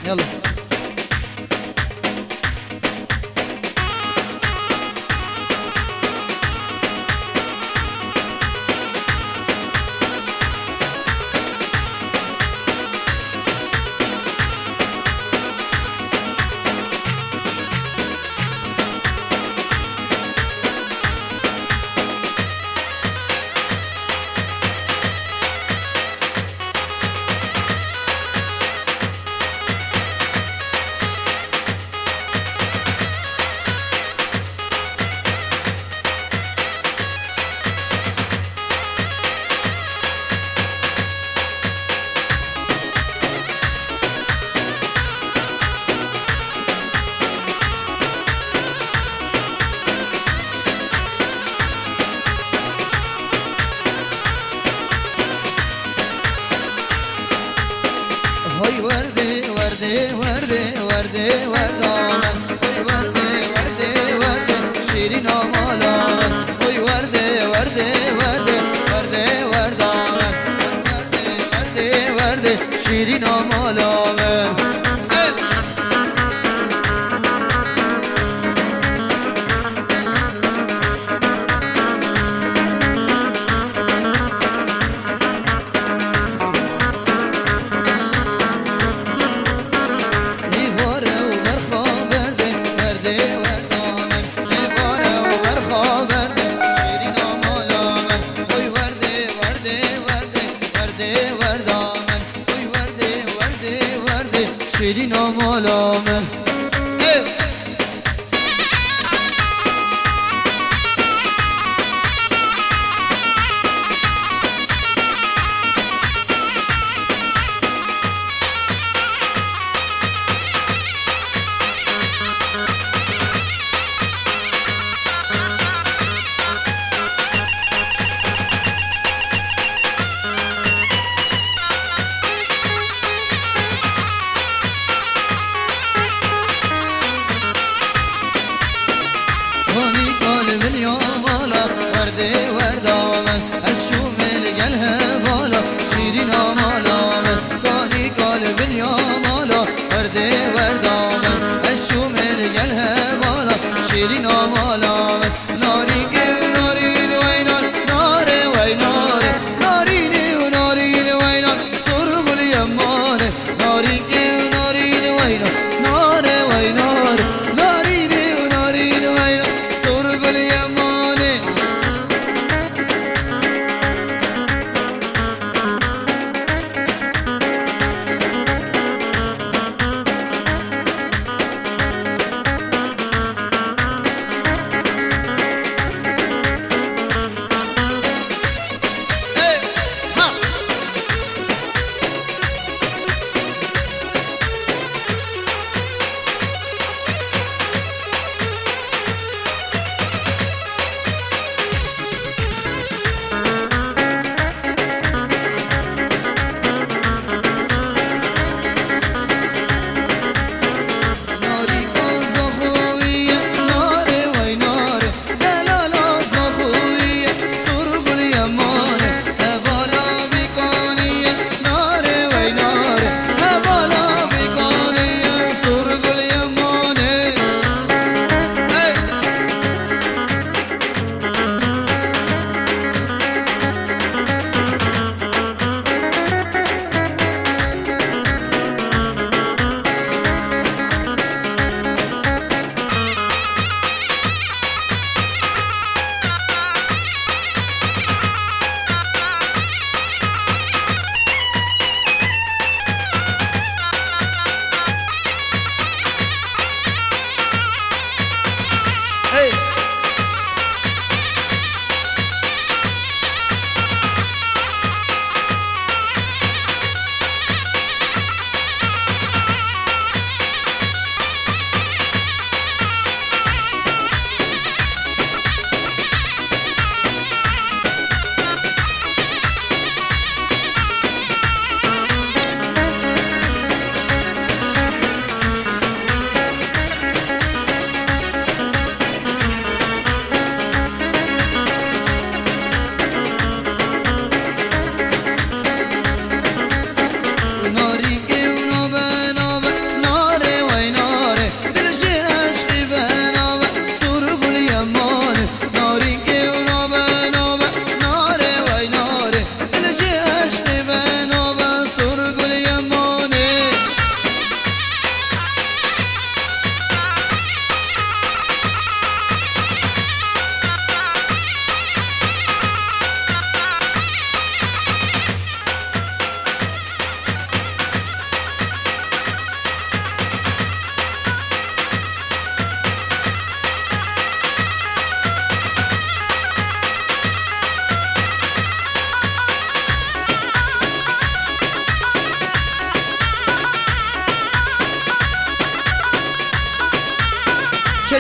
يلا. هاي وردي وردي وردي وردي وردان هاي وردي وردي وردي شيرين مالان هاي وردي وردي وردي وردي وردان وردي وردي وردي شيرين مالان شیرین و مالامه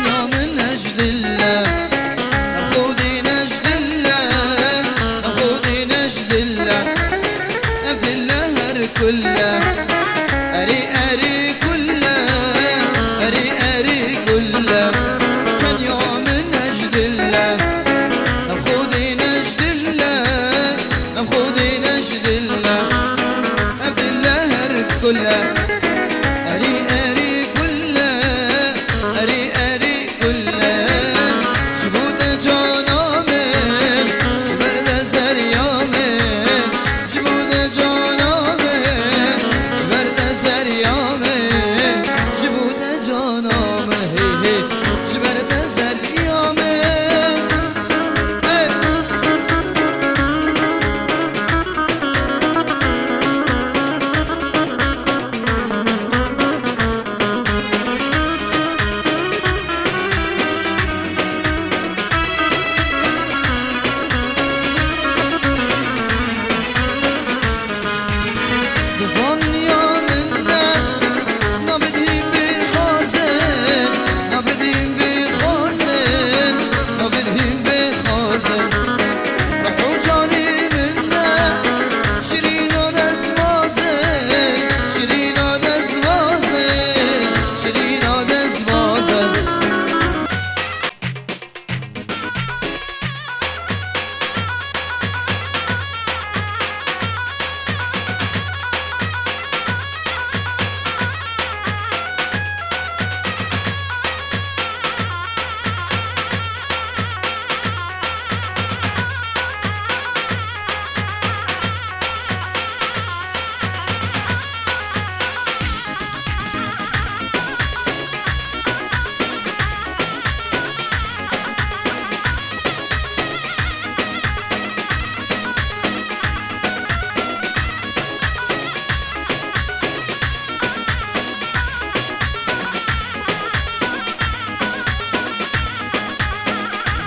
كان يوم نجد الله نخودي نجد الله نخودي نجد الله عبد الله هر كله أري أري كله أري أري كله كان يوم نجد الله نخودي نجد الله نخودي نجد الله عبد الله هر كله أري أري كله أري أري كله جبود جانامن جبرد سريامن جبود جانامن جبرد سريامن جبود جانامن هي هي جبرد سريامن ظن يومنا نبدي بخازن نبدي بخازن نبدي بخازن رحو جاني منا شرينا دزمازن شرينا دزمازن شرينا دزمازن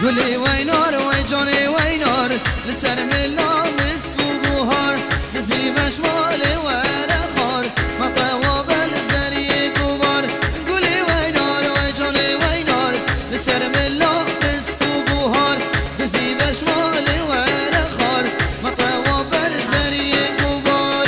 قولي وينار ويجاني وينار لسر ملا مسكو بوهار دزي مشمالي ورا خار ما طواب لسري كبار قولي وينار ويجاني وينار لسر ملا مسكو بوهار دزي مشمالي ورا خار ما طواب لسري كبار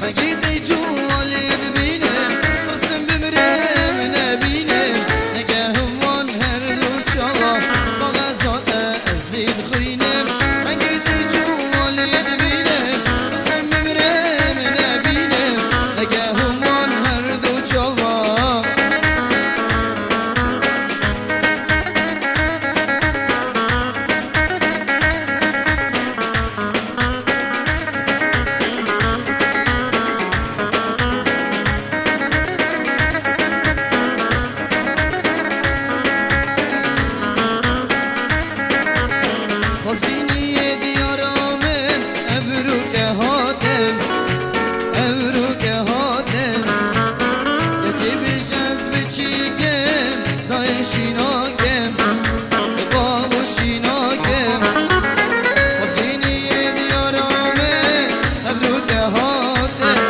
مگیدی جوالید بینم ترسم بمرم نبینم نگهمان هر دو چاوا با غزات ازید خوینم مگیدی جوالید بینم ترسم بمرم نبینم نگهمان هر دو چاوا خزینی دیارامن ابرو که هاتن ابرو که هاتن یکی بیش از بچیگم دای شیناگم بابو شیناگم خزینی دیارامن ابرو که هاتن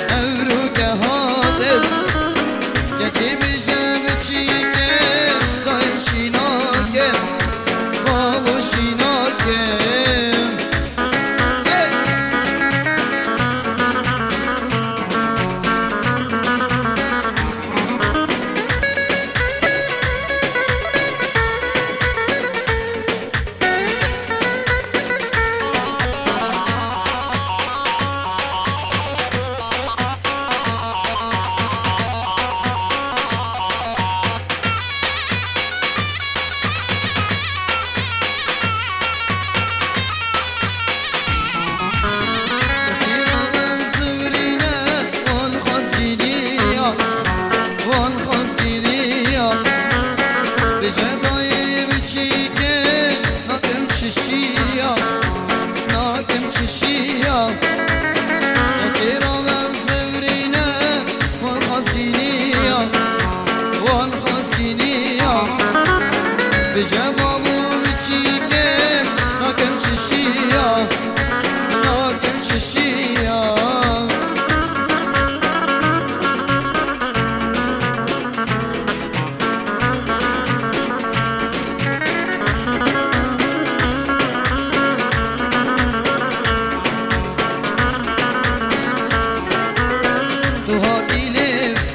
ابرو که هاتن یکی بیش از بچیگم دای شیناگم بابو شیناگم بجوابو بچیگم ناکم چشیا سناکم چشیا تو ها دیل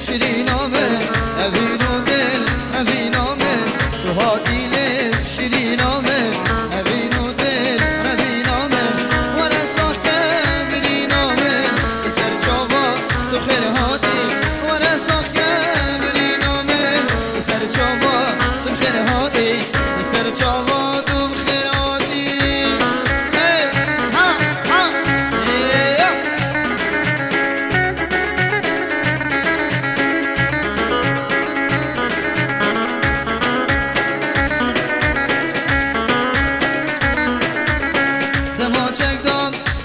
شیرینامه اوینو دل اوینامه تو ها دیل شیرینامه اوینو دل اوینامه ورا ساخته برینامه سر چاوا تو خیر هاتی ورا ساخته برینامه سر چاوا تو خیر هاتی سر چاوا تو خیر هاتی ها ها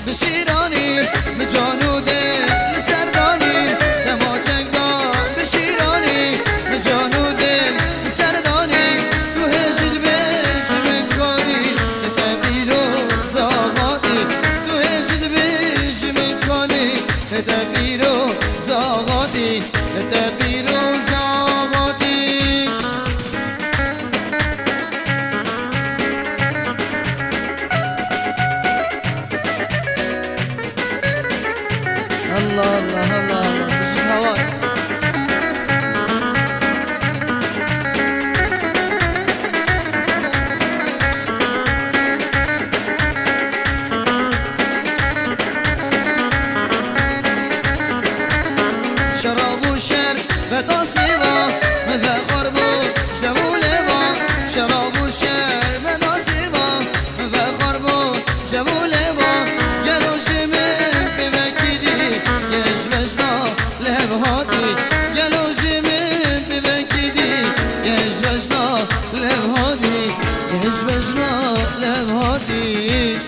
بشیرانی به جانو دل سردانی دماچنگ دار بشیرانی به جانو دل سردانی تو هجد بش میکنی تبیر و زاغاتی تو هجد بش میکنی تبیر و زاغاتی تبیر و زاغاتی الله الله الله الله بسم هواي شراب وشر بداسيوا مذا خربو جدو لوا شراب وشر بداسيوا مذا خربو جدو لوا يلو جميل بمكيدي يجبجنا لهبهاتي يلو جميل بمكيدي يجبجنا لهبهاتي يجبجنا لهبهاتي